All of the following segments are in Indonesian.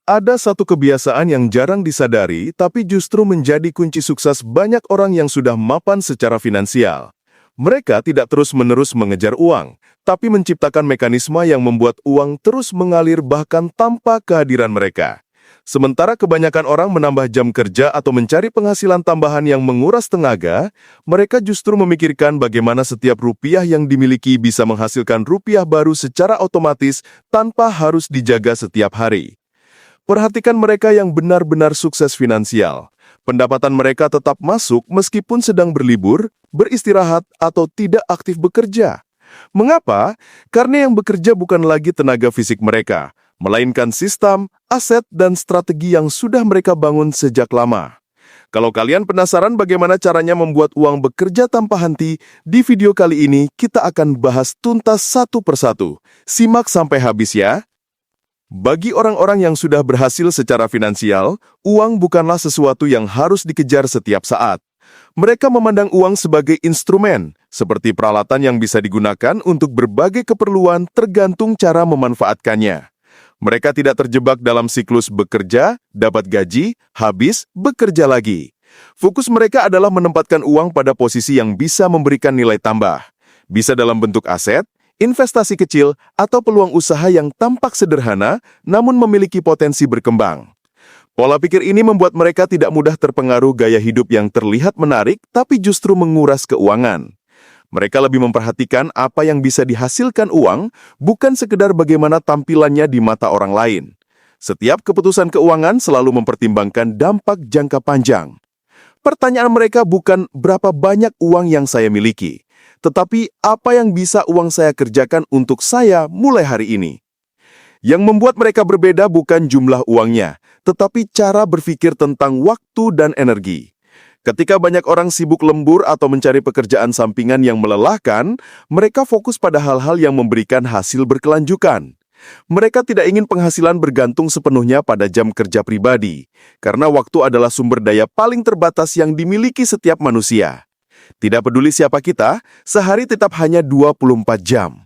Ada satu kebiasaan yang jarang disadari, tapi justru menjadi kunci sukses banyak orang yang sudah mapan secara finansial. Mereka tidak terus-menerus mengejar uang, tapi menciptakan mekanisme yang membuat uang terus mengalir bahkan tanpa kehadiran mereka. Sementara kebanyakan orang menambah jam kerja atau mencari penghasilan tambahan yang menguras tenaga, mereka justru memikirkan bagaimana setiap rupiah yang dimiliki bisa menghasilkan rupiah baru secara otomatis tanpa harus dijaga setiap hari. Perhatikan mereka yang benar-benar sukses finansial. Pendapatan mereka tetap masuk meskipun sedang berlibur, beristirahat, atau tidak aktif bekerja. Mengapa? Karena yang bekerja bukan lagi tenaga fisik mereka, melainkan sistem, aset, dan strategi yang sudah mereka bangun sejak lama. Kalau kalian penasaran bagaimana caranya membuat uang bekerja tanpa henti, di video kali ini kita akan bahas tuntas satu persatu. Simak sampai habis ya! Bagi orang-orang yang sudah berhasil secara finansial, uang bukanlah sesuatu yang harus dikejar setiap saat. Mereka memandang uang sebagai instrumen, seperti peralatan yang bisa digunakan untuk berbagai keperluan tergantung cara memanfaatkannya. Mereka tidak terjebak dalam siklus bekerja, dapat gaji, habis, bekerja lagi. Fokus mereka adalah menempatkan uang pada posisi yang bisa memberikan nilai tambah. Bisa dalam bentuk aset, investasi kecil, atau peluang usaha yang tampak sederhana, namun memiliki potensi berkembang. Pola pikir ini membuat mereka tidak mudah terpengaruh gaya hidup yang terlihat menarik, tapi justru menguras keuangan. Mereka lebih memperhatikan apa yang bisa dihasilkan uang, bukan sekedar bagaimana tampilannya di mata orang lain. Setiap keputusan keuangan selalu mempertimbangkan dampak jangka panjang. Pertanyaan mereka bukan berapa banyak uang yang saya miliki, tetapi apa yang bisa uang saya kerjakan untuk saya mulai hari ini. Yang membuat mereka berbeda bukan jumlah uangnya, tetapi cara berpikir tentang waktu dan energi. Ketika banyak orang sibuk lembur atau mencari pekerjaan sampingan yang melelahkan, mereka fokus pada hal-hal yang memberikan hasil berkelanjutan. Mereka tidak ingin penghasilan bergantung sepenuhnya pada jam kerja pribadi, karena waktu adalah sumber daya paling terbatas yang dimiliki setiap manusia. Tidak peduli siapa kita, sehari tetap hanya 24 jam.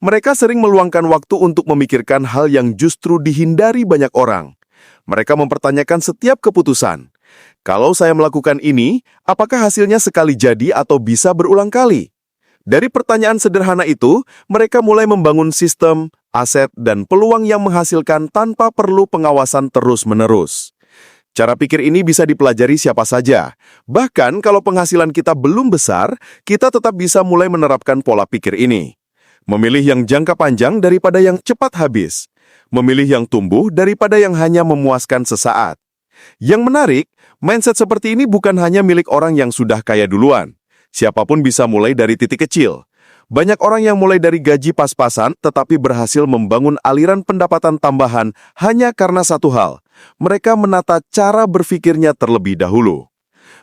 Mereka sering meluangkan waktu untuk memikirkan hal yang justru dihindari banyak orang. Mereka mempertanyakan setiap keputusan. Kalau saya melakukan ini, apakah hasilnya sekali jadi atau bisa berulang kali? Dari pertanyaan sederhana itu, mereka mulai membangun sistem, aset, dan peluang yang menghasilkan tanpa perlu pengawasan terus-menerus. Cara pikir ini bisa dipelajari siapa saja. Bahkan kalau penghasilan kita belum besar, kita tetap bisa mulai menerapkan pola pikir ini. Memilih yang jangka panjang daripada yang cepat habis. Memilih yang tumbuh daripada yang hanya memuaskan sesaat. Yang menarik, mindset seperti ini bukan hanya milik orang yang sudah kaya duluan. Siapapun bisa mulai dari titik kecil. Banyak orang yang mulai dari gaji pas-pasan tetapi berhasil membangun aliran pendapatan tambahan hanya karena satu hal. Mereka menata cara berpikirnya terlebih dahulu.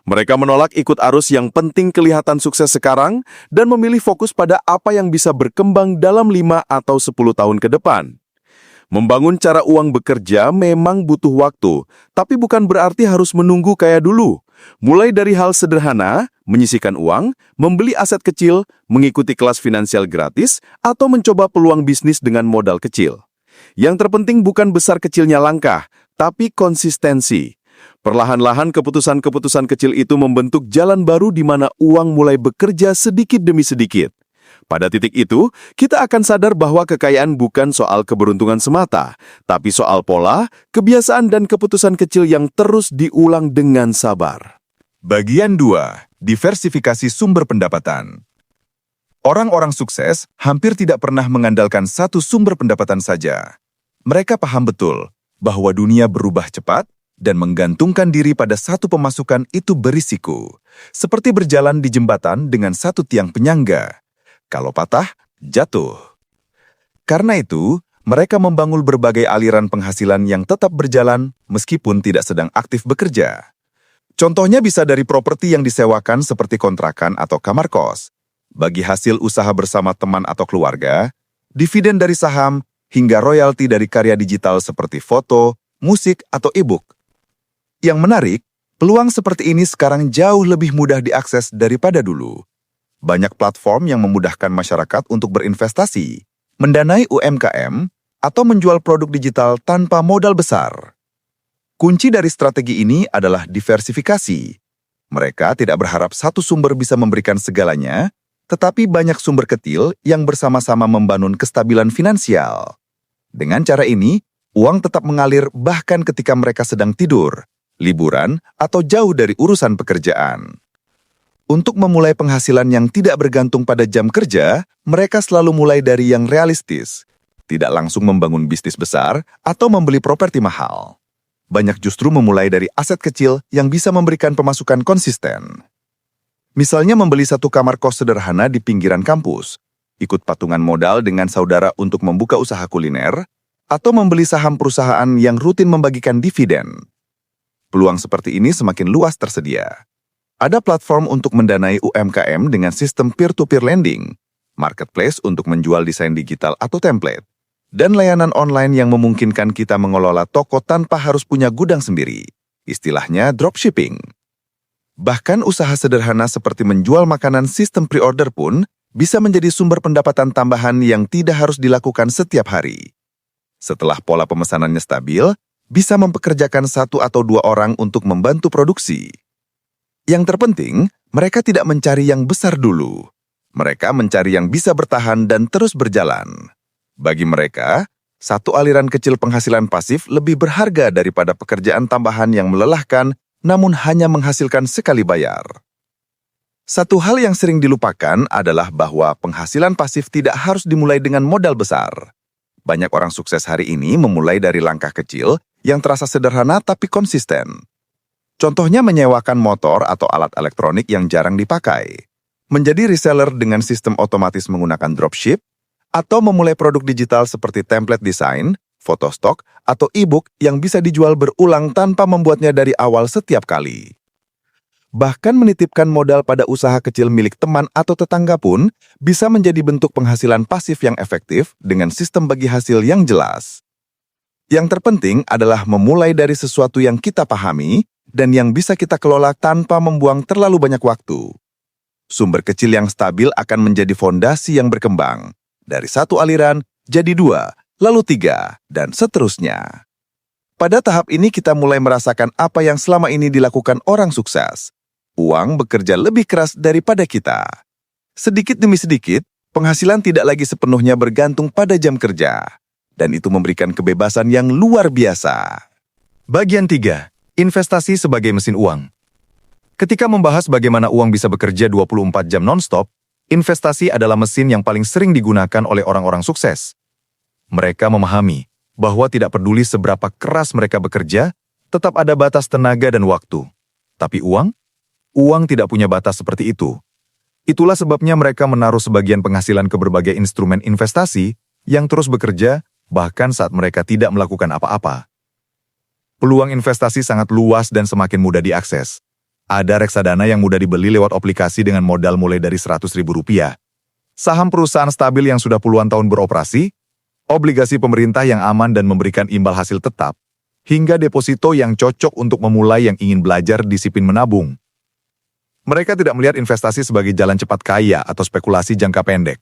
Mereka menolak ikut arus yang penting kelihatan sukses sekarang dan memilih fokus pada apa yang bisa berkembang dalam 5 atau 10 tahun ke depan. Membangun cara uang bekerja memang butuh waktu, tapi bukan berarti harus menunggu kaya dulu. Mulai dari hal sederhana, menyisihkan uang, membeli aset kecil, mengikuti kelas finansial gratis, atau mencoba peluang bisnis dengan modal kecil. Yang terpenting bukan besar kecilnya langkah, tapi konsistensi. Perlahan-lahan keputusan-keputusan kecil itu membentuk jalan baru di mana uang mulai bekerja sedikit demi sedikit. Pada titik itu, kita akan sadar bahwa kekayaan bukan soal keberuntungan semata, tapi soal pola, kebiasaan, dan keputusan kecil yang terus diulang dengan sabar. Bagian 2. Diversifikasi sumber pendapatan. Orang-orang sukses hampir tidak pernah mengandalkan satu sumber pendapatan saja. Mereka paham betul bahwa dunia berubah cepat dan menggantungkan diri pada satu pemasukan itu berisiko, seperti berjalan di jembatan dengan satu tiang penyangga. Kalau patah, jatuh. Karena itu, mereka membangun berbagai aliran penghasilan yang tetap berjalan meskipun tidak sedang aktif bekerja. Contohnya bisa dari properti yang disewakan seperti kontrakan atau kamar kos, bagi hasil usaha bersama teman atau keluarga, dividen dari saham, hingga royalti dari karya digital seperti foto, musik, atau e-book. Yang menarik, peluang seperti ini sekarang jauh lebih mudah diakses daripada dulu. Banyak platform yang memudahkan masyarakat untuk berinvestasi, mendanai UMKM, atau menjual produk digital tanpa modal besar. Kunci dari strategi ini adalah diversifikasi. Mereka tidak berharap satu sumber bisa memberikan segalanya, tetapi banyak sumber kecil yang bersama-sama membangun kestabilan finansial. Dengan cara ini, uang tetap mengalir bahkan ketika mereka sedang tidur, liburan, atau jauh dari urusan pekerjaan. Untuk memulai penghasilan yang tidak bergantung pada jam kerja, mereka selalu mulai dari yang realistis. Tidak langsung membangun bisnis besar atau membeli properti mahal. Banyak justru memulai dari aset kecil yang bisa memberikan pemasukan konsisten. Misalnya membeli satu kamar kos sederhana di pinggiran kampus, ikut patungan modal dengan saudara untuk membuka usaha kuliner, atau membeli saham perusahaan yang rutin membagikan dividen. Peluang seperti ini semakin luas tersedia. Ada platform untuk mendanai UMKM dengan sistem peer-to-peer lending, marketplace untuk menjual desain digital atau template, dan layanan online yang memungkinkan kita mengelola toko tanpa harus punya gudang sendiri. Istilahnya dropshipping. Bahkan usaha sederhana seperti menjual makanan sistem pre-order pun bisa menjadi sumber pendapatan tambahan yang tidak harus dilakukan setiap hari. Setelah pola pemesanannya stabil, bisa mempekerjakan 1 atau 2 orang untuk membantu produksi. Yang terpenting, mereka tidak mencari yang besar dulu. Mereka mencari yang bisa bertahan dan terus berjalan. Bagi mereka, satu aliran kecil penghasilan pasif lebih berharga daripada pekerjaan tambahan yang melelahkan namun hanya menghasilkan sekali bayar. Satu hal yang sering dilupakan adalah bahwa penghasilan pasif tidak harus dimulai dengan modal besar. Banyak orang sukses hari ini memulai dari langkah kecil yang terasa sederhana tapi konsisten. Contohnya menyewakan motor atau alat elektronik yang jarang dipakai, menjadi reseller dengan sistem otomatis menggunakan dropship, atau memulai produk digital seperti template desain, foto stok, atau e-book yang bisa dijual berulang tanpa membuatnya dari awal setiap kali. Bahkan menitipkan modal pada usaha kecil milik teman atau tetangga pun bisa menjadi bentuk penghasilan pasif yang efektif dengan sistem bagi hasil yang jelas. Yang terpenting adalah memulai dari sesuatu yang kita pahami dan yang bisa kita kelola tanpa membuang terlalu banyak waktu. Sumber kecil yang stabil akan menjadi fondasi yang berkembang. Dari satu aliran jadi 2, lalu 3, dan seterusnya. Pada tahap ini kita mulai merasakan apa yang selama ini dilakukan orang sukses. Uang bekerja lebih keras daripada kita. Sedikit demi sedikit, penghasilan tidak lagi sepenuhnya bergantung pada jam kerja. Dan itu memberikan kebebasan yang luar biasa. Bagian 3. Investasi sebagai mesin uang. Ketika membahas bagaimana uang bisa bekerja 24 jam non-stop, investasi adalah mesin yang paling sering digunakan oleh orang-orang sukses. Mereka memahami bahwa tidak peduli seberapa keras mereka bekerja, tetap ada batas tenaga dan waktu. Tapi uang tidak punya batas seperti itu. Itulah sebabnya mereka menaruh sebagian penghasilan ke berbagai instrumen investasi yang terus bekerja bahkan saat mereka tidak melakukan apa-apa. Peluang investasi sangat luas dan semakin mudah diakses. Ada reksadana yang mudah dibeli lewat aplikasi dengan modal mulai dari Rp100.000. Saham perusahaan stabil yang sudah puluhan tahun beroperasi, obligasi pemerintah yang aman dan memberikan imbal hasil tetap, hingga deposito yang cocok untuk memulai yang ingin belajar disiplin menabung. Mereka tidak melihat investasi sebagai jalan cepat kaya atau spekulasi jangka pendek.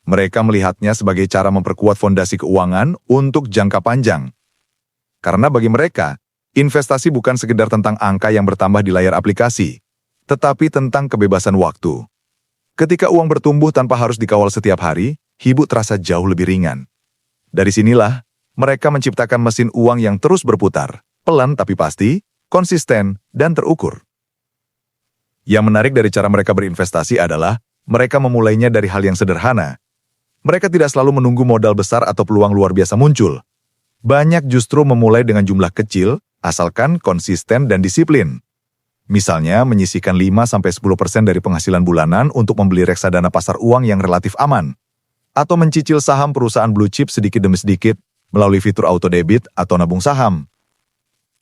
Mereka melihatnya sebagai cara memperkuat fondasi keuangan untuk jangka panjang. Karena bagi mereka, investasi bukan sekedar tentang angka yang bertambah di layar aplikasi, tetapi tentang kebebasan waktu. Ketika uang bertumbuh tanpa harus dikawal setiap hari, hidup terasa jauh lebih ringan. Dari sinilah, mereka menciptakan mesin uang yang terus berputar, pelan tapi pasti, konsisten, dan terukur. Yang menarik dari cara mereka berinvestasi adalah, mereka memulainya dari hal yang sederhana. Mereka tidak selalu menunggu modal besar atau peluang luar biasa muncul. Banyak justru memulai dengan jumlah kecil, asalkan konsisten dan disiplin. Misalnya, menyisihkan 5-10% dari penghasilan bulanan untuk membeli reksadana pasar uang yang relatif aman. Atau mencicil saham perusahaan blue chip sedikit demi sedikit melalui fitur auto debit atau nabung saham.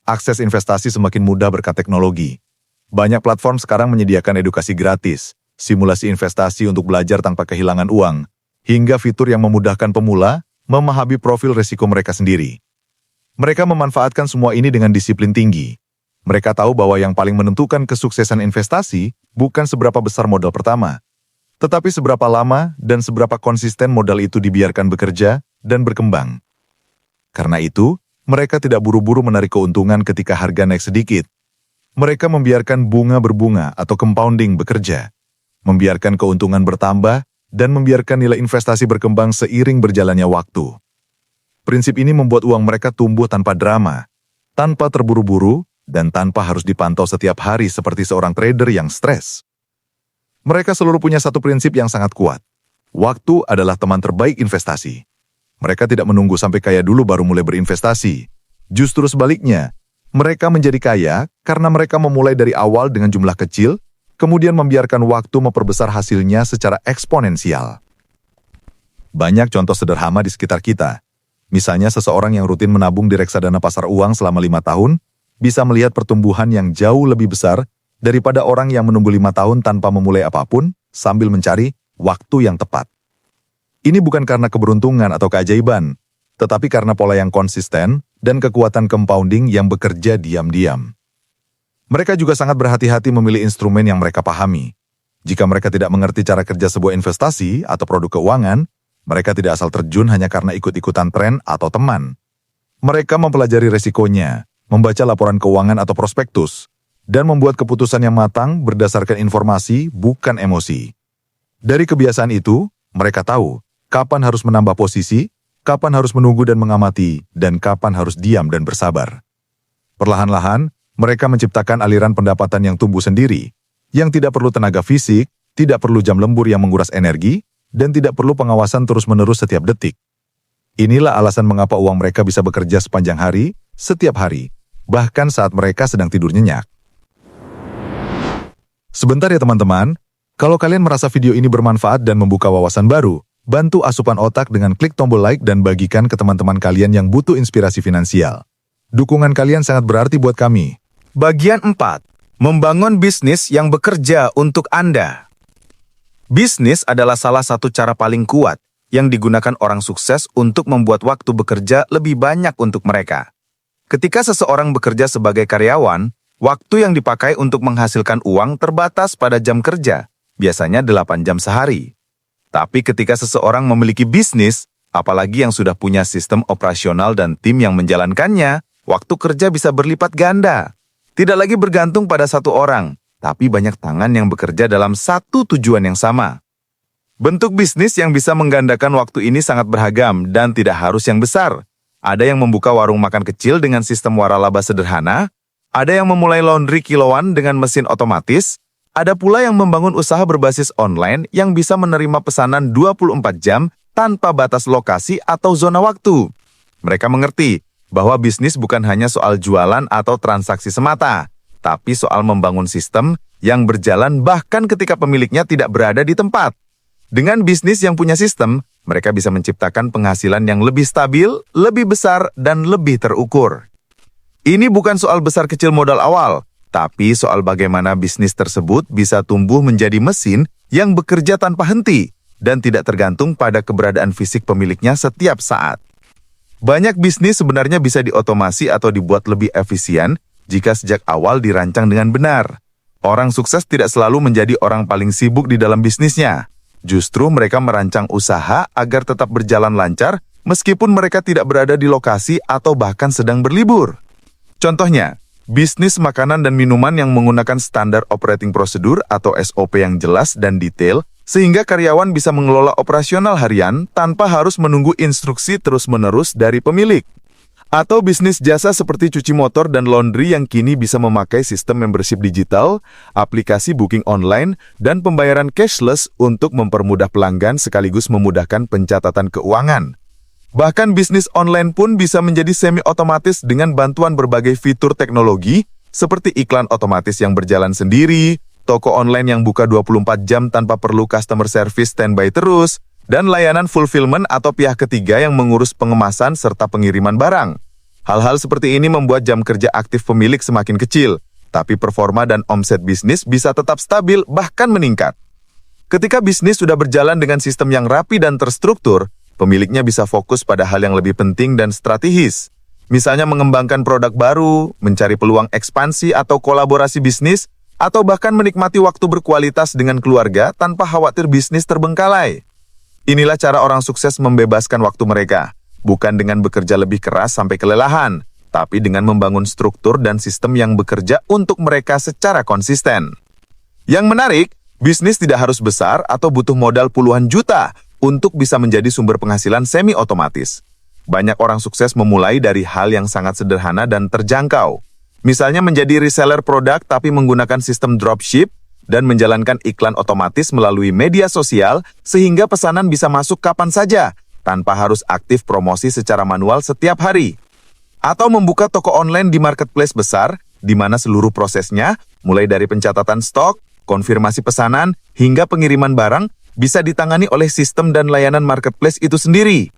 Akses investasi semakin mudah berkat teknologi. Banyak platform sekarang menyediakan edukasi gratis, simulasi investasi untuk belajar tanpa kehilangan uang, hingga fitur yang memudahkan pemula memahami profil risiko mereka sendiri. Mereka memanfaatkan semua ini dengan disiplin tinggi. Mereka tahu bahwa yang paling menentukan kesuksesan investasi bukan seberapa besar modal pertama, tetapi seberapa lama dan seberapa konsisten modal itu dibiarkan bekerja dan berkembang. Karena itu, mereka tidak buru-buru menarik keuntungan ketika harga naik sedikit. Mereka membiarkan bunga berbunga atau compounding bekerja, membiarkan keuntungan bertambah, dan membiarkan nilai investasi berkembang seiring berjalannya waktu. Prinsip ini membuat uang mereka tumbuh tanpa drama, tanpa terburu-buru, dan tanpa harus dipantau setiap hari seperti seorang trader yang stres. Mereka selalu punya satu prinsip yang sangat kuat. Waktu adalah teman terbaik investasi. Mereka tidak menunggu sampai kaya dulu baru mulai berinvestasi. Justru sebaliknya, mereka menjadi kaya karena mereka memulai dari awal dengan jumlah kecil, kemudian membiarkan waktu memperbesar hasilnya secara eksponensial. Banyak contoh sederhana di sekitar kita. Misalnya seseorang yang rutin menabung di reksadana pasar uang selama 5 tahun, bisa melihat pertumbuhan yang jauh lebih besar daripada orang yang menunggu 5 tahun tanpa memulai apapun sambil mencari waktu yang tepat. Ini bukan karena keberuntungan atau keajaiban, tetapi karena pola yang konsisten dan kekuatan compounding yang bekerja diam-diam. Mereka juga sangat berhati-hati memilih instrumen yang mereka pahami. Jika mereka tidak mengerti cara kerja sebuah investasi atau produk keuangan, mereka tidak asal terjun hanya karena ikut-ikutan tren atau teman. Mereka mempelajari resikonya, membaca laporan keuangan atau prospektus, dan membuat keputusan yang matang berdasarkan informasi, bukan emosi. Dari kebiasaan itu, mereka tahu kapan harus menambah posisi, kapan harus menunggu dan mengamati, dan kapan harus diam dan bersabar. Perlahan-lahan, mereka menciptakan aliran pendapatan yang tumbuh sendiri, yang tidak perlu tenaga fisik, tidak perlu jam lembur yang menguras energi, dan tidak perlu pengawasan terus-menerus setiap detik. Inilah alasan mengapa uang mereka bisa bekerja sepanjang hari, setiap hari, bahkan saat mereka sedang tidur nyenyak. Sebentar ya teman-teman, kalau kalian merasa video ini bermanfaat dan membuka wawasan baru, bantu asupan otak dengan klik tombol like dan bagikan ke teman-teman kalian yang butuh inspirasi finansial. Dukungan kalian sangat berarti buat kami. Bagian 4. Membangun bisnis yang bekerja untuk Anda. Bisnis adalah salah satu cara paling kuat yang digunakan orang sukses untuk membuat waktu bekerja lebih banyak untuk mereka. Ketika seseorang bekerja sebagai karyawan, waktu yang dipakai untuk menghasilkan uang terbatas pada jam kerja, biasanya 8 jam sehari. Tapi ketika seseorang memiliki bisnis, apalagi yang sudah punya sistem operasional dan tim yang menjalankannya, waktu kerja bisa berlipat ganda. Tidak lagi bergantung pada satu orang, tapi banyak tangan yang bekerja dalam satu tujuan yang sama. Bentuk bisnis yang bisa menggandakan waktu ini sangat beragam dan tidak harus yang besar. Ada yang membuka warung makan kecil dengan sistem waralaba sederhana, ada yang memulai laundry kiloan dengan mesin otomatis, ada pula yang membangun usaha berbasis online yang bisa menerima pesanan 24 jam tanpa batas lokasi atau zona waktu. Mereka mengerti bahwa bisnis bukan hanya soal jualan atau transaksi semata, tapi soal membangun sistem yang berjalan bahkan ketika pemiliknya tidak berada di tempat. Dengan bisnis yang punya sistem, mereka bisa menciptakan penghasilan yang lebih stabil, lebih besar, dan lebih terukur. Ini bukan soal besar kecil modal awal, tapi soal bagaimana bisnis tersebut bisa tumbuh menjadi mesin yang bekerja tanpa henti dan tidak tergantung pada keberadaan fisik pemiliknya setiap saat. Banyak bisnis sebenarnya bisa diotomasi atau dibuat lebih efisien jika sejak awal dirancang dengan benar. Orang sukses tidak selalu menjadi orang paling sibuk di dalam bisnisnya. Justru mereka merancang usaha agar tetap berjalan lancar meskipun mereka tidak berada di lokasi atau bahkan sedang berlibur. Contohnya, bisnis makanan dan minuman yang menggunakan standar operating procedure atau SOP yang jelas dan detail, sehingga karyawan bisa mengelola operasional harian tanpa harus menunggu instruksi terus-menerus dari pemilik. Atau bisnis jasa seperti cuci motor dan laundry yang kini bisa memakai sistem membership digital, aplikasi booking online, dan pembayaran cashless untuk mempermudah pelanggan sekaligus memudahkan pencatatan keuangan. Bahkan bisnis online pun bisa menjadi semi-otomatis dengan bantuan berbagai fitur teknologi seperti iklan otomatis yang berjalan sendiri, toko online yang buka 24 jam tanpa perlu customer service standby terus, dan layanan fulfillment atau pihak ketiga yang mengurus pengemasan serta pengiriman barang. Hal-hal seperti ini membuat jam kerja aktif pemilik semakin kecil, tapi performa dan omset bisnis bisa tetap stabil bahkan meningkat. Ketika bisnis sudah berjalan dengan sistem yang rapi dan terstruktur, pemiliknya bisa fokus pada hal yang lebih penting dan strategis. Misalnya mengembangkan produk baru, mencari peluang ekspansi atau kolaborasi bisnis, atau bahkan menikmati waktu berkualitas dengan keluarga tanpa khawatir bisnis terbengkalai. Inilah cara orang sukses membebaskan waktu mereka. bukan dengan bekerja lebih keras sampai kelelahan, tapi dengan membangun struktur dan sistem yang bekerja untuk mereka secara konsisten. Yang menarik, bisnis tidak harus besar atau butuh modal puluhan juta untuk bisa menjadi sumber penghasilan semi-otomatis. Banyak orang sukses memulai dari hal yang sangat sederhana dan terjangkau. Misalnya menjadi reseller produk tapi menggunakan sistem dropship dan menjalankan iklan otomatis melalui media sosial sehingga pesanan bisa masuk kapan saja tanpa harus aktif promosi secara manual setiap hari. Atau membuka toko online di marketplace besar, di mana seluruh prosesnya, mulai dari pencatatan stok, konfirmasi pesanan, hingga pengiriman barang, bisa ditangani oleh sistem dan layanan marketplace itu sendiri.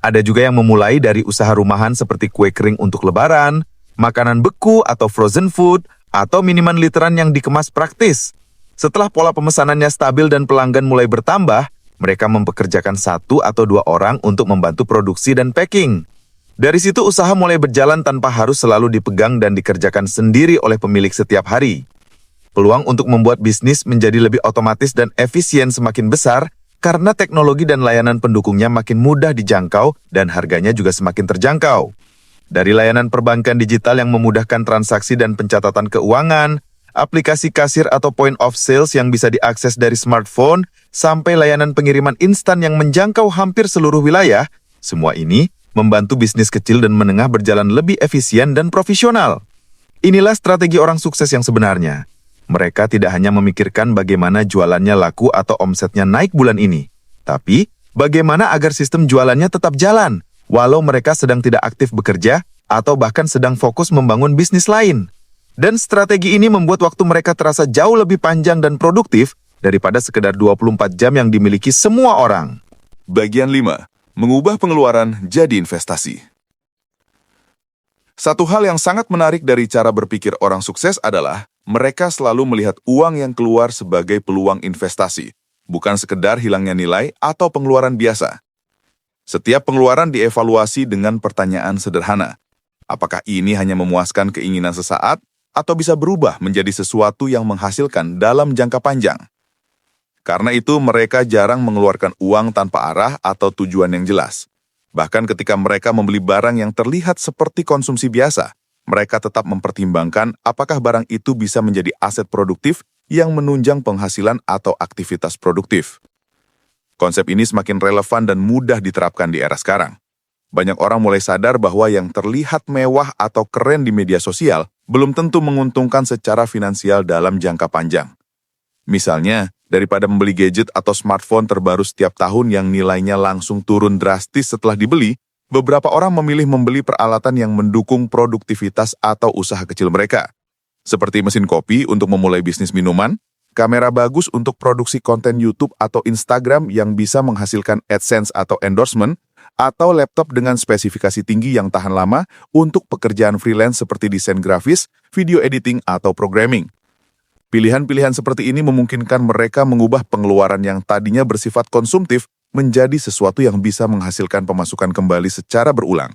Ada juga yang memulai dari usaha rumahan seperti kue kering untuk lebaran, makanan beku atau frozen food, atau minuman literan yang dikemas praktis. Setelah pola pemesanannya stabil dan pelanggan mulai bertambah, mereka mempekerjakan 1 atau 2 orang untuk membantu produksi dan packing. Dari situ usaha mulai berjalan tanpa harus selalu dipegang dan dikerjakan sendiri oleh pemilik setiap hari. Peluang untuk membuat bisnis menjadi lebih otomatis dan efisien semakin besar karena teknologi dan layanan pendukungnya makin mudah dijangkau dan harganya juga semakin terjangkau. Dari layanan perbankan digital yang memudahkan transaksi dan pencatatan keuangan, aplikasi kasir atau point of sales yang bisa diakses dari smartphone, sampai layanan pengiriman instan yang menjangkau hampir seluruh wilayah, semua ini membantu bisnis kecil dan menengah berjalan lebih efisien dan profesional. Inilah strategi orang sukses yang sebenarnya. Mereka tidak hanya memikirkan bagaimana jualannya laku atau omsetnya naik bulan ini, tapi bagaimana agar sistem jualannya tetap jalan, walau mereka sedang tidak aktif bekerja atau bahkan sedang fokus membangun bisnis lain. Dan strategi ini membuat waktu mereka terasa jauh lebih panjang dan produktif daripada sekedar 24 jam yang dimiliki semua orang. Bagian 5. Mengubah pengeluaran jadi investasi. Satu hal yang sangat menarik dari cara berpikir orang sukses adalah mereka selalu melihat uang yang keluar sebagai peluang investasi, bukan sekedar hilangnya nilai atau pengeluaran biasa. Setiap pengeluaran dievaluasi dengan pertanyaan sederhana. Apakah ini hanya memuaskan keinginan sesaat atau bisa berubah menjadi sesuatu yang menghasilkan dalam jangka panjang? Karena itu, mereka jarang mengeluarkan uang tanpa arah atau tujuan yang jelas. Bahkan ketika mereka membeli barang yang terlihat seperti konsumsi biasa, mereka tetap mempertimbangkan apakah barang itu bisa menjadi aset produktif yang menunjang penghasilan atau aktivitas produktif. Konsep ini semakin relevan dan mudah diterapkan di era sekarang. Banyak orang mulai sadar bahwa yang terlihat mewah atau keren di media sosial belum tentu menguntungkan secara finansial dalam jangka panjang. Misalnya, daripada membeli gadget atau smartphone terbaru setiap tahun yang nilainya langsung turun drastis setelah dibeli, beberapa orang memilih membeli peralatan yang mendukung produktivitas atau usaha kecil mereka. Seperti mesin kopi untuk memulai bisnis minuman, kamera bagus untuk produksi konten YouTube atau Instagram yang bisa menghasilkan AdSense atau endorsement, atau laptop dengan spesifikasi tinggi yang tahan lama untuk pekerjaan freelance seperti desain grafis, video editing, atau programming. Pilihan-pilihan seperti ini memungkinkan mereka mengubah pengeluaran yang tadinya bersifat konsumtif menjadi sesuatu yang bisa menghasilkan pemasukan kembali secara berulang.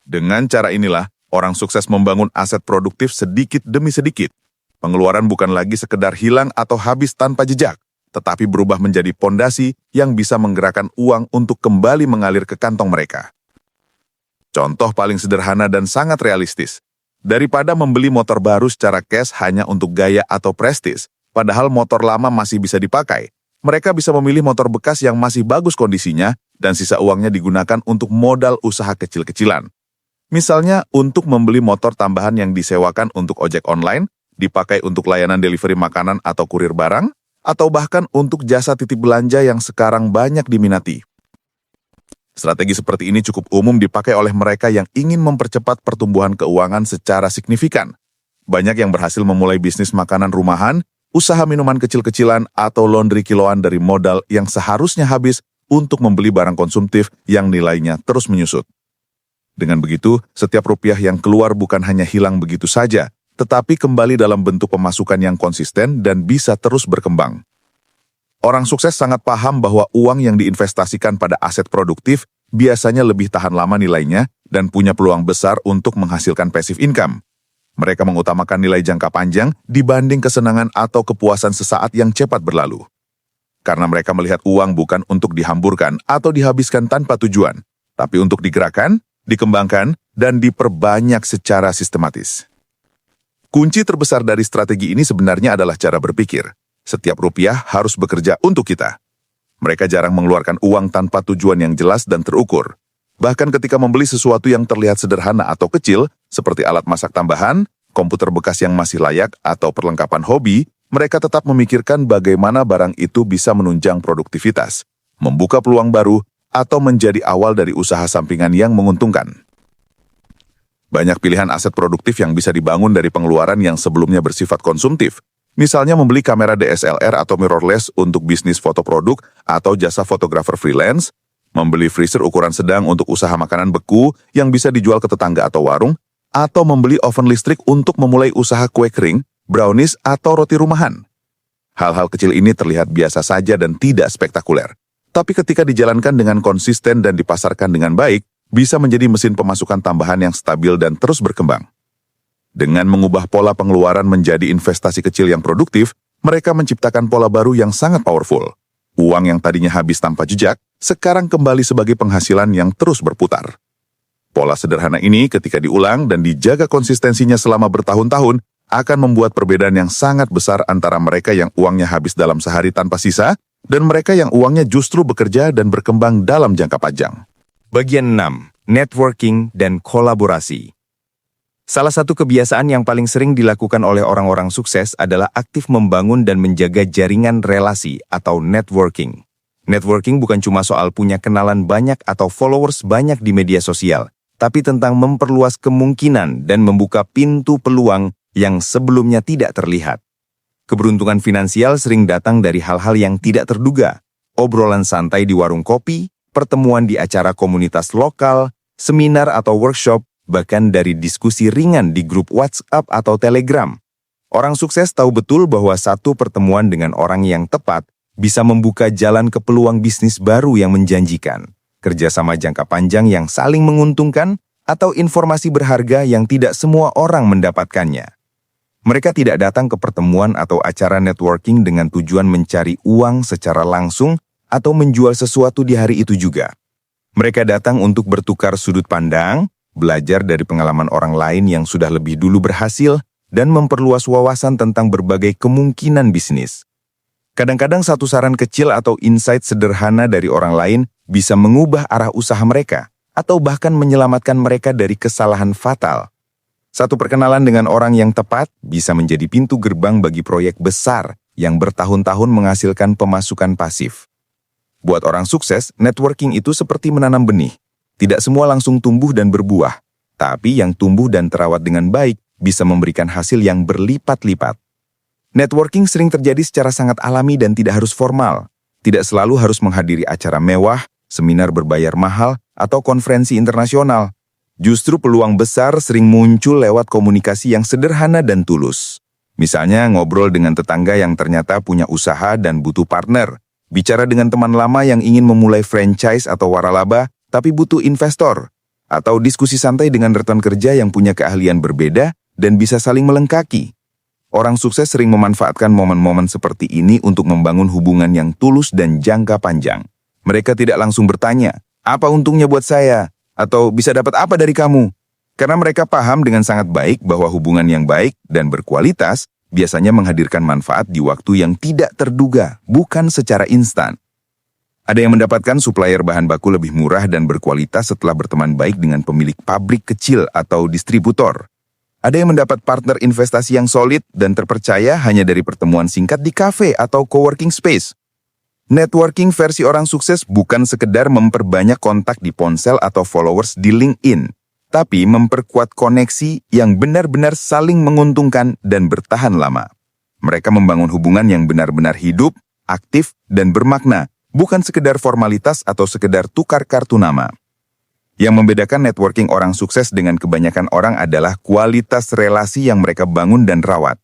Dengan cara inilah, orang sukses membangun aset produktif sedikit demi sedikit. Pengeluaran bukan lagi sekedar hilang atau habis tanpa jejak, tetapi berubah menjadi pondasi yang bisa menggerakkan uang untuk kembali mengalir ke kantong mereka. Contoh paling sederhana dan sangat realistis. Daripada membeli motor baru secara cash hanya untuk gaya atau prestis, padahal motor lama masih bisa dipakai, mereka bisa memilih motor bekas yang masih bagus kondisinya dan sisa uangnya digunakan untuk modal usaha kecil-kecilan. Misalnya, untuk membeli motor tambahan yang disewakan untuk ojek online, dipakai untuk layanan delivery makanan atau kurir barang, atau bahkan untuk jasa titip belanja yang sekarang banyak diminati. Strategi seperti ini cukup umum dipakai oleh mereka yang ingin mempercepat pertumbuhan keuangan secara signifikan. Banyak yang berhasil memulai bisnis makanan rumahan, usaha minuman kecil-kecilan, atau laundry kiloan dari modal yang seharusnya habis untuk membeli barang konsumtif yang nilainya terus menyusut. Dengan begitu, setiap rupiah yang keluar bukan hanya hilang begitu saja, tetapi kembali dalam bentuk pemasukan yang konsisten dan bisa terus berkembang. Orang sukses sangat paham bahwa uang yang diinvestasikan pada aset produktif biasanya lebih tahan lama nilainya dan punya peluang besar untuk menghasilkan passive income. Mereka mengutamakan nilai jangka panjang dibanding kesenangan atau kepuasan sesaat yang cepat berlalu. Karena mereka melihat uang bukan untuk dihamburkan atau dihabiskan tanpa tujuan, tapi untuk digerakkan, dikembangkan, dan diperbanyak secara sistematis. Kunci terbesar dari strategi ini sebenarnya adalah cara berpikir. Setiap rupiah harus bekerja untuk kita. Mereka jarang mengeluarkan uang tanpa tujuan yang jelas dan terukur. Bahkan ketika membeli sesuatu yang terlihat sederhana atau kecil, seperti alat masak tambahan, komputer bekas yang masih layak, atau perlengkapan hobi, mereka tetap memikirkan bagaimana barang itu bisa menunjang produktivitas, membuka peluang baru, atau menjadi awal dari usaha sampingan yang menguntungkan. Banyak pilihan aset produktif yang bisa dibangun dari pengeluaran yang sebelumnya bersifat konsumtif. Misalnya membeli kamera DSLR atau mirrorless untuk bisnis foto produk atau jasa fotografer freelance, membeli freezer ukuran sedang untuk usaha makanan beku yang bisa dijual ke tetangga atau warung, atau membeli oven listrik untuk memulai usaha kue kering, brownies, atau roti rumahan. Hal-hal kecil ini terlihat biasa saja dan tidak spektakuler. Tapi ketika dijalankan dengan konsisten dan dipasarkan dengan baik, bisa menjadi mesin pemasukan tambahan yang stabil dan terus berkembang. Dengan mengubah pola pengeluaran menjadi investasi kecil yang produktif, mereka menciptakan pola baru yang sangat powerful. Uang yang tadinya habis tanpa jejak, sekarang kembali sebagai penghasilan yang terus berputar. Pola sederhana ini ketika diulang dan dijaga konsistensinya selama bertahun-tahun, akan membuat perbedaan yang sangat besar antara mereka yang uangnya habis dalam sehari tanpa sisa, dan mereka yang uangnya justru bekerja dan berkembang dalam jangka panjang. Bagian 6. Networking dan kolaborasi. Salah satu kebiasaan yang paling sering dilakukan oleh orang-orang sukses adalah aktif membangun dan menjaga jaringan relasi atau networking. Networking bukan cuma soal punya kenalan banyak atau followers banyak di media sosial, tapi tentang memperluas kemungkinan dan membuka pintu peluang yang sebelumnya tidak terlihat. Keberuntungan finansial sering datang dari hal-hal yang tidak terduga, obrolan santai di warung kopi, pertemuan di acara komunitas lokal, seminar atau workshop, bahkan dari diskusi ringan di grup WhatsApp atau Telegram. Orang sukses tahu betul bahwa satu pertemuan dengan orang yang tepat bisa membuka jalan ke peluang bisnis baru yang menjanjikan, kerjasama jangka panjang yang saling menguntungkan, atau informasi berharga yang tidak semua orang mendapatkannya. Mereka tidak datang ke pertemuan atau acara networking dengan tujuan mencari uang secara langsung atau menjual sesuatu di hari itu juga. Mereka datang untuk bertukar sudut pandang, belajar dari pengalaman orang lain yang sudah lebih dulu berhasil, dan memperluas wawasan tentang berbagai kemungkinan bisnis. Kadang-kadang satu saran kecil atau insight sederhana dari orang lain bisa mengubah arah usaha mereka, atau bahkan menyelamatkan mereka dari kesalahan fatal. Satu perkenalan dengan orang yang tepat bisa menjadi pintu gerbang bagi proyek besar yang bertahun-tahun menghasilkan pemasukan pasif. Buat orang sukses, networking itu seperti menanam benih. Tidak semua langsung tumbuh dan berbuah, tapi yang tumbuh dan terawat dengan baik bisa memberikan hasil yang berlipat-lipat. Networking sering terjadi secara sangat alami dan tidak harus formal. Tidak selalu harus menghadiri acara mewah, seminar berbayar mahal, atau konferensi internasional. Justru peluang besar sering muncul lewat komunikasi yang sederhana dan tulus. Misalnya ngobrol dengan tetangga yang ternyata punya usaha dan butuh partner. Bicara dengan teman lama yang ingin memulai franchise atau waralaba, tapi butuh investor. Atau diskusi santai dengan rekan kerja yang punya keahlian berbeda dan bisa saling melengkapi. Orang sukses sering memanfaatkan momen-momen seperti ini untuk membangun hubungan yang tulus dan jangka panjang. Mereka tidak langsung bertanya, apa untungnya buat saya? Atau bisa dapat apa dari kamu? Karena mereka paham dengan sangat baik bahwa hubungan yang baik dan berkualitas biasanya menghadirkan manfaat di waktu yang tidak terduga, bukan secara instan. Ada yang mendapatkan supplier bahan baku lebih murah dan berkualitas setelah berteman baik dengan pemilik pabrik kecil atau distributor. Ada yang mendapat partner investasi yang solid dan terpercaya hanya dari pertemuan singkat di kafe atau coworking space. Networking versi orang sukses bukan sekedar memperbanyak kontak di ponsel atau followers di LinkedIn, tapi memperkuat koneksi yang benar-benar saling menguntungkan dan bertahan lama. Mereka membangun hubungan yang benar-benar hidup, aktif, dan bermakna, bukan sekedar formalitas atau sekedar tukar kartu nama. Yang membedakan networking orang sukses dengan kebanyakan orang adalah kualitas relasi yang mereka bangun dan rawat.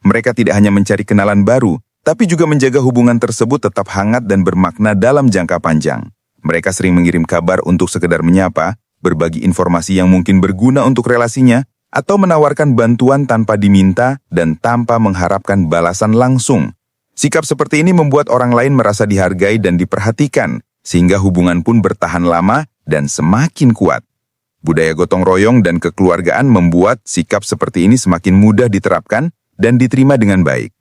Mereka tidak hanya mencari kenalan baru, tapi juga menjaga hubungan tersebut tetap hangat dan bermakna dalam jangka panjang. Mereka sering mengirim kabar untuk sekedar menyapa, berbagi informasi yang mungkin berguna untuk relasinya, atau menawarkan bantuan tanpa diminta dan tanpa mengharapkan balasan langsung. Sikap seperti ini membuat orang lain merasa dihargai dan diperhatikan, sehingga hubungan pun bertahan lama dan semakin kuat. Budaya gotong royong dan kekeluargaan membuat sikap seperti ini semakin mudah diterapkan dan diterima dengan baik.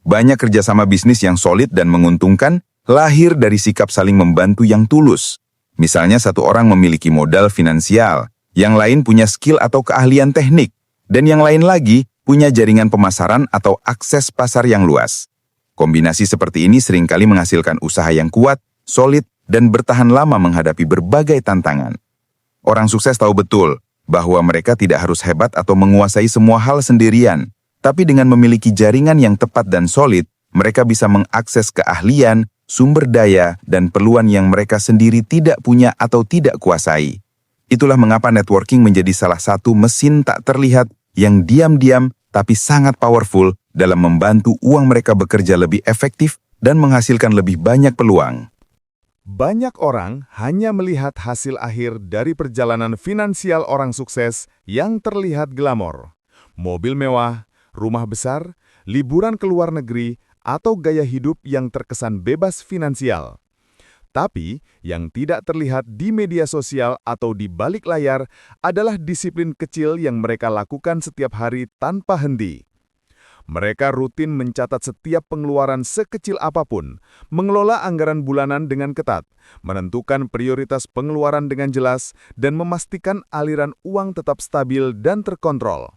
Banyak kerjasama bisnis yang solid dan menguntungkan lahir dari sikap saling membantu yang tulus. Misalnya satu orang memiliki modal finansial, yang lain punya skill atau keahlian teknik, dan yang lain lagi punya jaringan pemasaran atau akses pasar yang luas. Kombinasi seperti ini seringkali menghasilkan usaha yang kuat, solid, dan bertahan lama menghadapi berbagai tantangan. Orang sukses tahu betul bahwa mereka tidak harus hebat atau menguasai semua hal sendirian, tapi dengan memiliki jaringan yang tepat dan solid, mereka bisa mengakses keahlian, sumber daya, dan peluang yang mereka sendiri tidak punya atau tidak kuasai. Itulah mengapa networking menjadi salah satu mesin tak terlihat yang diam-diam tapi sangat powerful dalam membantu uang mereka bekerja lebih efektif dan menghasilkan lebih banyak peluang. Banyak orang hanya melihat hasil akhir dari perjalanan finansial orang sukses yang terlihat glamor. Mobil mewah, rumah besar, liburan ke luar negeri, atau gaya hidup yang terkesan bebas finansial. Tapi, yang tidak terlihat di media sosial atau di balik layar adalah disiplin kecil yang mereka lakukan setiap hari tanpa henti. Mereka rutin mencatat setiap pengeluaran sekecil apapun, mengelola anggaran bulanan dengan ketat, menentukan prioritas pengeluaran dengan jelas, dan memastikan aliran uang tetap stabil dan terkontrol.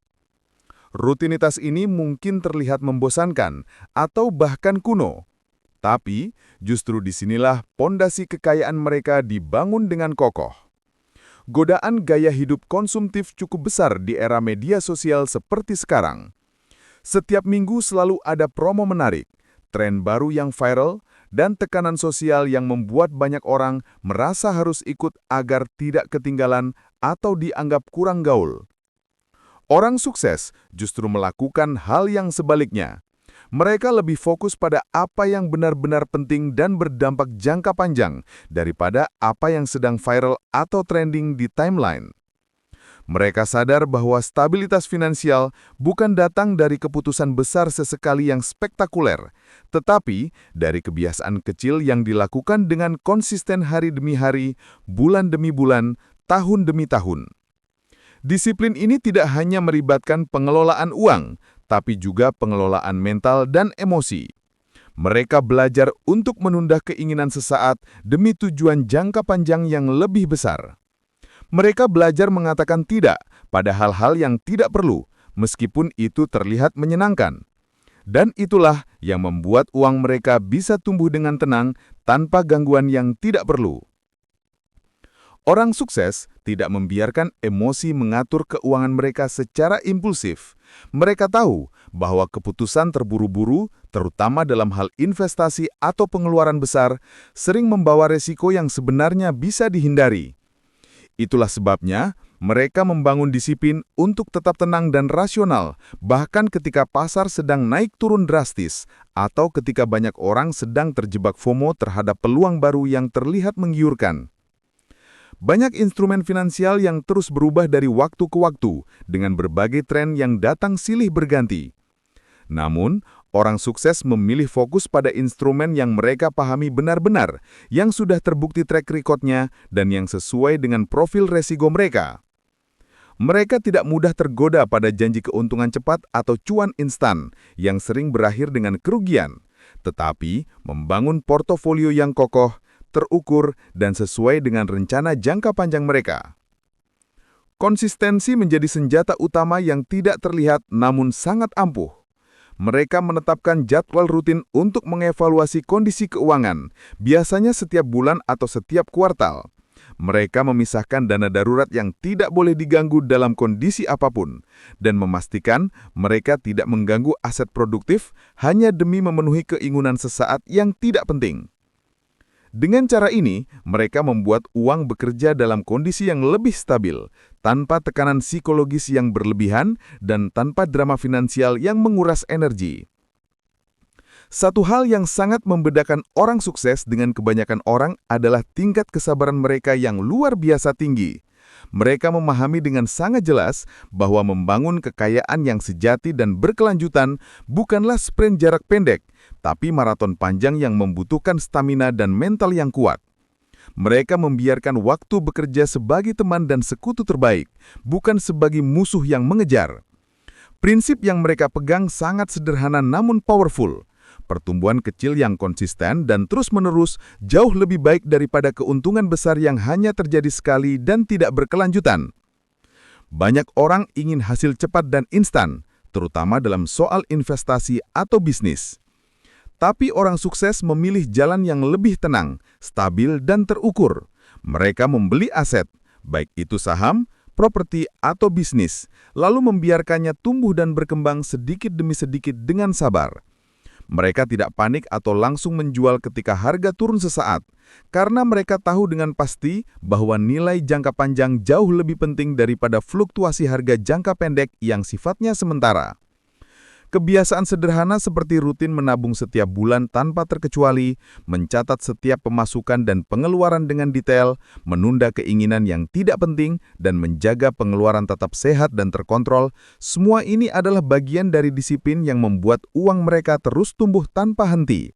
Rutinitas ini mungkin terlihat membosankan atau bahkan kuno, tapi justru disinilah pondasi kekayaan mereka dibangun dengan kokoh. Godaan gaya hidup konsumtif cukup besar di era media sosial seperti sekarang. Setiap minggu selalu ada promo menarik, tren baru yang viral, dan tekanan sosial yang membuat banyak orang merasa harus ikut agar tidak ketinggalan atau dianggap kurang gaul. Orang sukses justru melakukan hal yang sebaliknya. Mereka lebih fokus pada apa yang benar-benar penting dan berdampak jangka panjang daripada apa yang sedang viral atau trending di timeline. Mereka sadar bahwa stabilitas finansial bukan datang dari keputusan besar sesekali yang spektakuler, tetapi dari kebiasaan kecil yang dilakukan dengan konsisten hari demi hari, bulan demi bulan, tahun demi tahun. Disiplin ini tidak hanya melibatkan pengelolaan uang, tapi juga pengelolaan mental dan emosi. Mereka belajar untuk menunda keinginan sesaat demi tujuan jangka panjang yang lebih besar. Mereka belajar mengatakan tidak pada hal-hal yang tidak perlu, meskipun itu terlihat menyenangkan. Dan itulah yang membuat uang mereka bisa tumbuh dengan tenang tanpa gangguan yang tidak perlu. Orang sukses tidak membiarkan emosi mengatur keuangan mereka secara impulsif. Mereka tahu bahwa keputusan terburu-buru, terutama dalam hal investasi atau pengeluaran besar, sering membawa resiko yang sebenarnya bisa dihindari. Itulah sebabnya mereka membangun disiplin untuk tetap tenang dan rasional, bahkan ketika pasar sedang naik turun drastis atau ketika banyak orang sedang terjebak FOMO terhadap peluang baru yang terlihat menggiurkan. Banyak instrumen finansial yang terus berubah dari waktu ke waktu dengan berbagai tren yang datang silih berganti. Namun, orang sukses memilih fokus pada instrumen yang mereka pahami benar-benar, yang sudah terbukti track record-nya dan yang sesuai dengan profil resiko mereka. Mereka tidak mudah tergoda pada janji keuntungan cepat atau cuan instan yang sering berakhir dengan kerugian, tetapi membangun portofolio yang kokoh, terukur, dan sesuai dengan rencana jangka panjang mereka. Konsistensi menjadi senjata utama yang tidak terlihat namun sangat ampuh. Mereka menetapkan jadwal rutin untuk mengevaluasi kondisi keuangan, biasanya setiap bulan atau setiap kuartal. Mereka memisahkan dana darurat yang tidak boleh diganggu dalam kondisi apapun, dan memastikan mereka tidak mengganggu aset produktif hanya demi memenuhi keinginan sesaat yang tidak penting. Dengan cara ini, mereka membuat uang bekerja dalam kondisi yang lebih stabil, tanpa tekanan psikologis yang berlebihan dan tanpa drama finansial yang menguras energi. Satu hal yang sangat membedakan orang sukses dengan kebanyakan orang adalah tingkat kesabaran mereka yang luar biasa tinggi. Mereka memahami dengan sangat jelas bahwa membangun kekayaan yang sejati dan berkelanjutan bukanlah sprint jarak pendek, tapi maraton panjang yang membutuhkan stamina dan mental yang kuat. Mereka membiarkan waktu bekerja sebagai teman dan sekutu terbaik, bukan sebagai musuh yang mengejar. Prinsip yang mereka pegang sangat sederhana namun powerful. Pertumbuhan kecil yang konsisten dan terus-menerus jauh lebih baik daripada keuntungan besar yang hanya terjadi sekali dan tidak berkelanjutan. Banyak orang ingin hasil cepat dan instan, terutama dalam soal investasi atau bisnis. Tapi orang sukses memilih jalan yang lebih tenang, stabil, dan terukur. Mereka membeli aset, baik itu saham, properti, atau bisnis, lalu membiarkannya tumbuh dan berkembang sedikit demi sedikit dengan sabar. Mereka tidak panik atau langsung menjual ketika harga turun sesaat, karena mereka tahu dengan pasti bahwa nilai jangka panjang jauh lebih penting daripada fluktuasi harga jangka pendek yang sifatnya sementara. Kebiasaan sederhana seperti rutin menabung setiap bulan tanpa terkecuali, mencatat setiap pemasukan dan pengeluaran dengan detail, menunda keinginan yang tidak penting, dan menjaga pengeluaran tetap sehat dan terkontrol, semua ini adalah bagian dari disiplin yang membuat uang mereka terus tumbuh tanpa henti.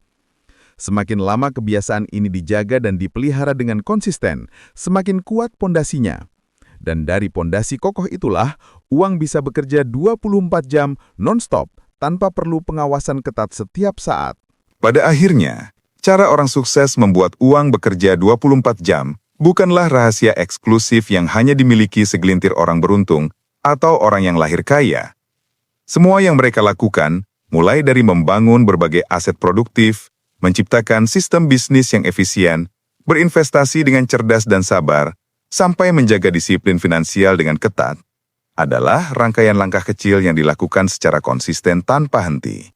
Semakin lama kebiasaan ini dijaga dan dipelihara dengan konsisten, semakin kuat pondasinya. Dan dari pondasi kokoh itulah, uang bisa bekerja 24 jam non-stop, tanpa perlu pengawasan ketat setiap saat. Pada akhirnya, cara orang sukses membuat uang bekerja 24 jam bukanlah rahasia eksklusif yang hanya dimiliki segelintir orang beruntung atau orang yang lahir kaya. Semua yang mereka lakukan, mulai dari membangun berbagai aset produktif, menciptakan sistem bisnis yang efisien, berinvestasi dengan cerdas dan sabar, sampai menjaga disiplin finansial dengan ketat, adalah rangkaian langkah kecil yang dilakukan secara konsisten tanpa henti.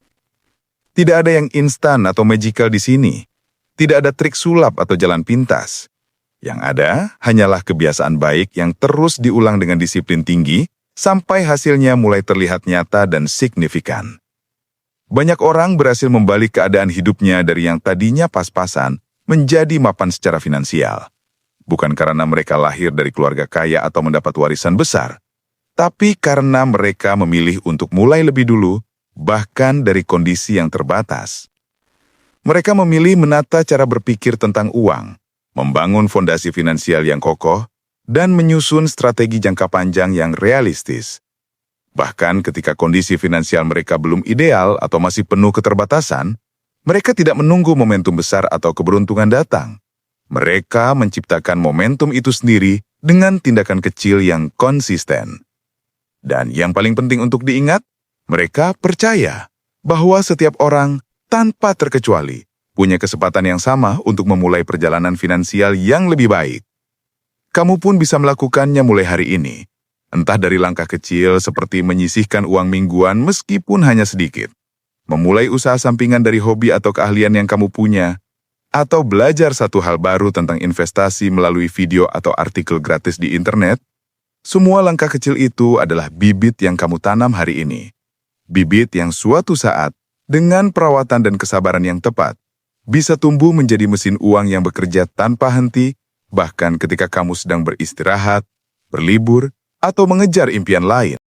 Tidak ada yang instan atau magical di sini. Tidak ada trik sulap atau jalan pintas. Yang ada hanyalah kebiasaan baik yang terus diulang dengan disiplin tinggi sampai hasilnya mulai terlihat nyata dan signifikan. Banyak orang berhasil membalik keadaan hidupnya dari yang tadinya pas-pasan menjadi mapan secara finansial. Bukan karena mereka lahir dari keluarga kaya atau mendapat warisan besar, tapi karena mereka memilih untuk mulai lebih dulu, bahkan dari kondisi yang terbatas. Mereka memilih menata cara berpikir tentang uang, membangun fondasi finansial yang kokoh, dan menyusun strategi jangka panjang yang realistis. Bahkan ketika kondisi finansial mereka belum ideal atau masih penuh keterbatasan, mereka tidak menunggu momentum besar atau keberuntungan datang. Mereka menciptakan momentum itu sendiri dengan tindakan kecil yang konsisten. Dan yang paling penting untuk diingat, mereka percaya bahwa setiap orang tanpa terkecuali punya kesempatan yang sama untuk memulai perjalanan finansial yang lebih baik. Kamu pun bisa melakukannya mulai hari ini, entah dari langkah kecil seperti menyisihkan uang mingguan meskipun hanya sedikit, memulai usaha sampingan dari hobi atau keahlian yang kamu punya, atau belajar satu hal baru tentang investasi melalui video atau artikel gratis di internet. Semua langkah kecil itu adalah bibit yang kamu tanam hari ini. Bibit yang suatu saat, dengan perawatan dan kesabaran yang tepat, bisa tumbuh menjadi mesin uang yang bekerja tanpa henti, bahkan ketika kamu sedang beristirahat, berlibur, atau mengejar impian lain.